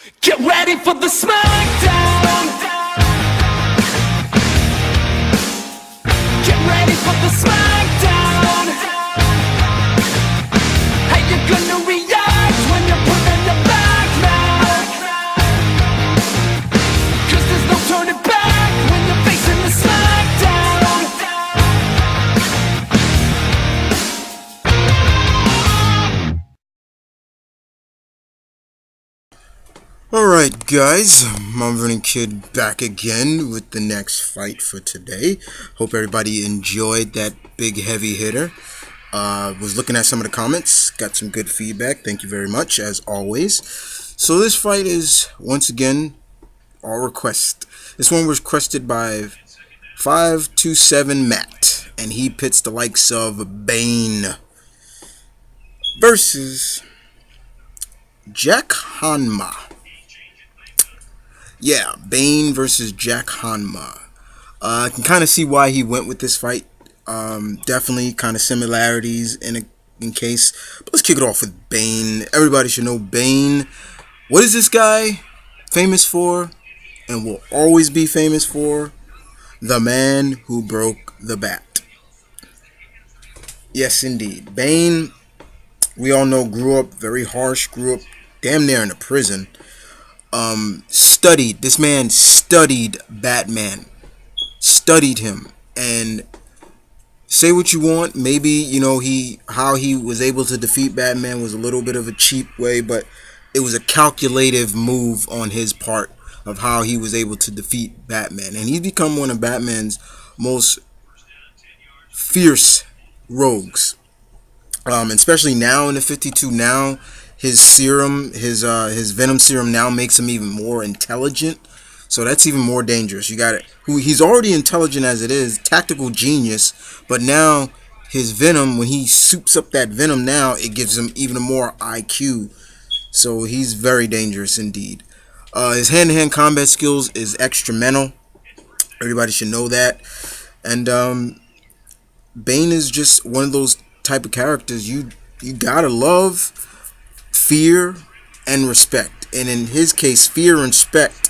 Get ready for the smackdown. Get ready for the smackdown. How you gonna react when you're put on your back now? 'Cause there's no turning back when you're facing the smackdown. Alright guys, M.V.K back again with the next fight for today. Hope everybody enjoyed that big heavy hitter. Was looking at some of the comments, got some good feedback, thank you very much as always. So this fight is once again all request. This one was requested by 527 Matt, and he pits the likes of Bane versus Hanma. Yeah, Bane versus Hanma. I can kind of see why he went with this fight. Definitely kind of similarities in case. But let's kick it off with Bane. Everybody should know Bane. What is this guy famous for and will always be famous for? The man who broke the bat. Yes, indeed. Bane, we all know, grew up very harsh, grew up damn near in a prison. This man studied Batman, studied him, and say what you want, maybe, how he was able to defeat Batman was a little bit of a cheap way, but it was a calculative move on his part of how he was able to defeat Batman, and he's become one of Batman's most fierce rogues, especially now in the 52. Now his serum, his venom serum now makes him even more intelligent. So that's even more dangerous. You got it. He's already intelligent as it is, tactical genius, but now his venom, when he soups up that venom now, it gives him even more IQ. So he's very dangerous indeed. His hand-to-hand combat skills is extramental. Everybody should know that. And Bane is just one of those type of characters you gotta love, fear, and respect. And in his case, fear and respect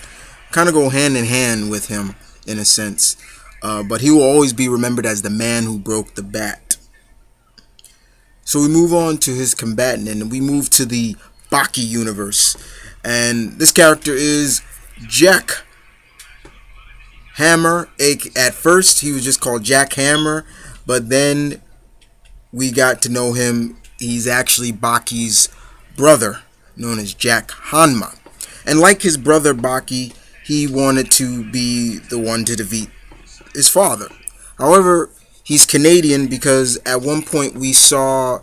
kind of go hand in hand with him in a sense. But he will always be remembered as the man who broke the bat. So we move on to his combatant, and we move to the Baki universe. And this character is Jack Hammer. At first, he was just called Jack Hammer, but then we got to know him. He's actually Baki's brother, known as Jack Hanma. And like his brother Baki, he wanted to be the one to defeat his father. However, he's Canadian because at one point we saw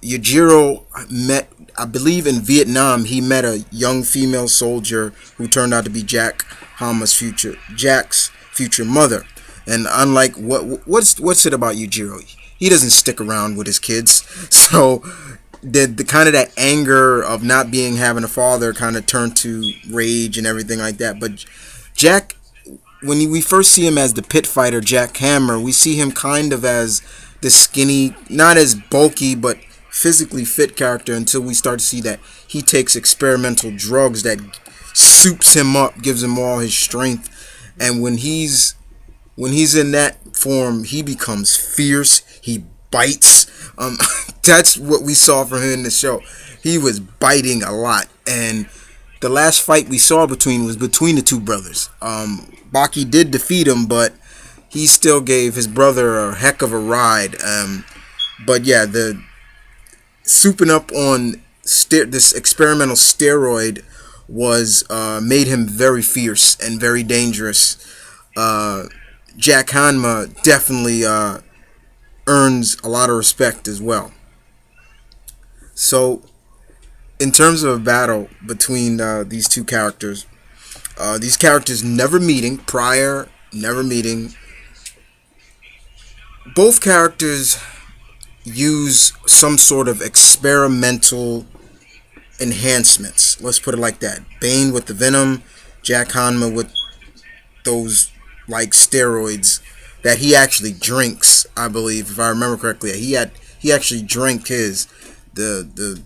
Yujiro met, I believe in Vietnam, he met a young female soldier who turned out to be Jack's future mother. And unlike what's it about Yujiro? He doesn't stick around with his kids. So the kind of that anger of not having a father kind of turned to rage and everything like that. But Jack, when we first see him as the pit fighter Jack Hammer, we see him kind of as the skinny, not as bulky but physically fit character, until we start to see that he takes experimental drugs that soups him up, gives him all his strength, and when he's in that form, he becomes fierce. He bites. That's what we saw from him in the show. He was biting a lot, and the last fight we saw was between the two brothers. Baki did defeat him, but he still gave his brother a heck of a ride. But yeah, the souping up on this experimental steroid was made him very fierce and very dangerous. Jack Hanma definitely earns a lot of respect as well. So, in terms of a battle between these two characters, never meeting, both characters use some sort of experimental enhancements. Let's put it like that. Bane with the venom, Jack Hanma with those like steroids that he actually drinks, I believe, if I remember correctly. He actually drank the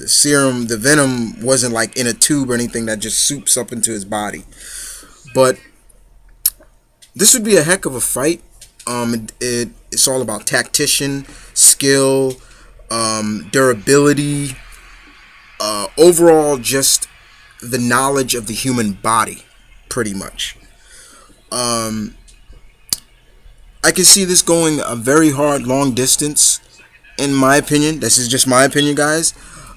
The serum, the venom wasn't like in a tube or anything that just soups up into his body. But this would be a heck of a fight. It's all about tactician, skill, durability, overall just the knowledge of the human body, pretty much. I can see this going a very hard long distance, in my opinion. This is just my opinion, guys.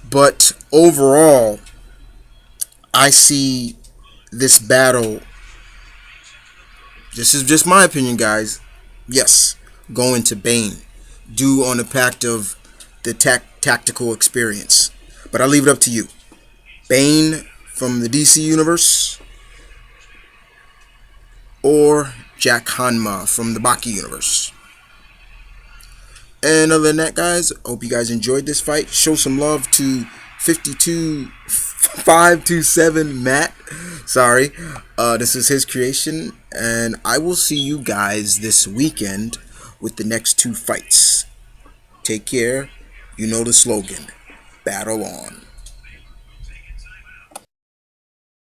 But overall, I see this battle, this is just my opinion, guys, yes, going to Bane, due on the fact of the tactical experience. But I'll leave it up to you. Bane from the DC universe, or Jack Hanma from the Baki universe. And other than that, guys, I hope you guys enjoyed this fight. Show some love to 527 Matt. Sorry. This is his creation. And I will see you guys this weekend with the next 2 fights. Take care. You know the slogan. Battle on.